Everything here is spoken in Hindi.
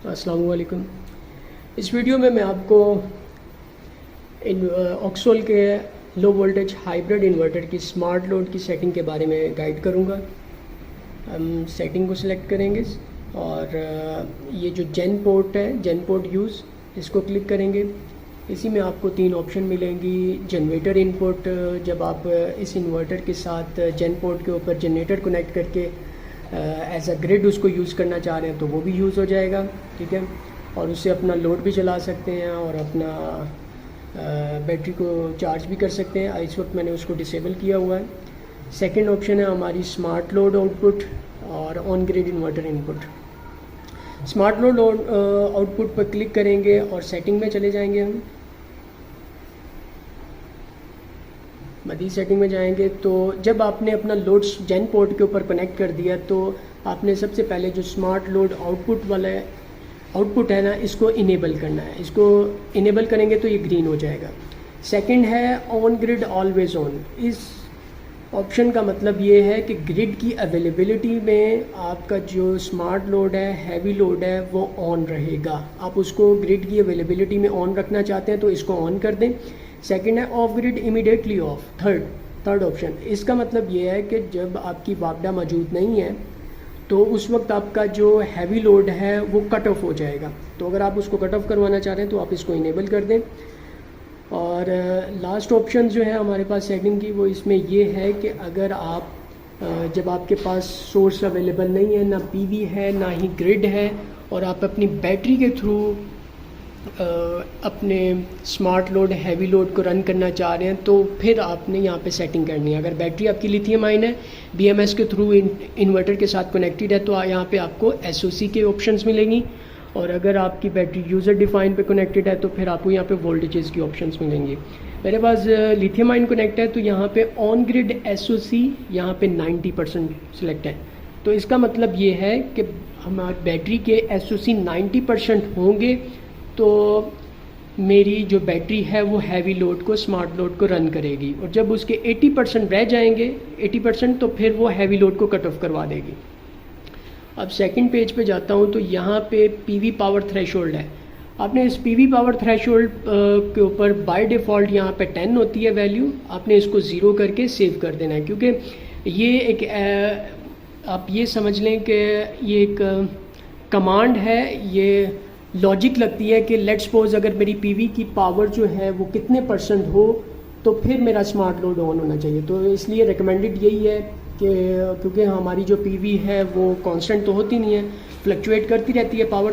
अस्सलाम वालेकुम। इस वीडियो में मैं आपको ऑक्सोल के लो वोल्टेज हाइब्रिड इन्वर्टर की स्मार्ट लोड की सेटिंग के बारे में गाइड करूँगा। हम सेटिंग को सिलेक्ट करेंगे और ये जो जेन पोर्ट है, जेन पोर्ट यूज़, इसको क्लिक करेंगे। इसी में आपको 3 ऑप्शन मिलेंगी। जनरेटर इनपुट, जब आप इस इन्वर्टर के साथ जेन पोर्ट के ऊपर जनरेटर कनेक्ट करके एज अ ग्रिड उसको यूज़ करना चाह रहे हैं तो वो भी यूज़ हो जाएगा, ठीक है। और उससे अपना लोड भी चला सकते हैं और अपना बैटरी को चार्ज भी कर सकते हैं। इस वक्त मैंने उसको डिसेबल किया हुआ है। सेकंड ऑप्शन है हमारी स्मार्ट लोड आउटपुट और on grid inverter input. Smart load output पर क्लिक करेंगे और सेटिंग में चले जाएंगे। हम मदी सेटिंग में जाएंगे तो जब आपने अपना लोड जेन पोर्ट के ऊपर कनेक्ट कर दिया तो आपने सबसे पहले जो स्मार्ट लोड आउटपुट वाला आउटपुट है ना, इसको इनेबल करना है। इसको इनेबल करेंगे तो ये ग्रीन हो जाएगा। सेकंड है ऑन ग्रिड ऑलवेज ऑन। इस ऑप्शन का मतलब ये है कि ग्रिड की अवेलेबिलिटी में आपका जो स्मार्ट लोड है, हैवी लोड है, वो ऑन रहेगा। आप उसको ग्रिड की अवेलेबिलिटी में ऑन रखना चाहते हैं तो इसको ऑन कर दें। सेकंड है of grid immediately of. Third option, इसका मतलब ये है कि जब आपकी वापडा मौजूद नहीं है तो उस वक्त आपका जो हैवी लोड है वो कट ऑफ हो जाएगा। तो अगर आप उसको कट ऑफ करवाना चाह रहे हैं तो आप इसको इनेबल कर दें। और लास्ट ऑप्शन जो है हमारे पास सेटिंग की, वो इसमें ये है कि अगर आप जब आपके पास सोर्स अवेलेबल नहीं है, ना पीवी है ना ही ग्रिड है, और आप अपनी बैटरी के थ्रू अपने स्मार्ट लोड हैवी लोड को रन करना चाह रहे हैं तो फिर आपने यहाँ पे सेटिंग करनी है। अगर बैटरी आपकी लिथियम आयन है, बीएमएस के थ्रू इन्वर्टर के साथ कनेक्टेड है, तो यहाँ पे आपको एसओसी के ऑप्शंस मिलेंगी। और अगर आपकी बैटरी यूज़र डिफाइन पे कनेक्टेड है तो फिर आपको यहाँ पे वोल्टेजेस की ऑप्शंस मिलेंगी। मेरे पास लिथियम आयन कनेक्ट है तो यहाँ पे ऑन ग्रिड एसओसी यहाँ पे 90% सिलेक्ट है। तो इसका मतलब ये है कि हमारी बैटरी के एसओसी 90% होंगे तो मेरी जो बैटरी है वो हैवी लोड को, स्मार्ट लोड को रन करेगी। और जब उसके 80% रह जाएंगे, 80%, तो फिर वो हैवी लोड को कट ऑफ करवा देगी। अब सेकंड पेज पे जाता हूँ तो यहाँ पे पीवी पावर थ्रेशोल्ड है। आपने इस पीवी पावर थ्रेशोल्ड के ऊपर बाय डिफ़ॉल्ट यहाँ पे 10 होती है वैल्यू। आपने इसको 0 करके सेव कर देना है, क्योंकि ये एक आप ये समझ लें कि ये एक कमांड है, ये लॉजिक लगती है कि लेट्स सपोज अगर मेरी पीवी की पावर जो है वो कितने % हो तो फिर मेरा स्मार्ट लोड ऑन होना चाहिए। तो इसलिए रिकमेंडेड यही है कि क्योंकि हमारी जो पीवी है वो कांस्टेंट तो होती नहीं है, फ्लक्चुएट करती रहती है पावर,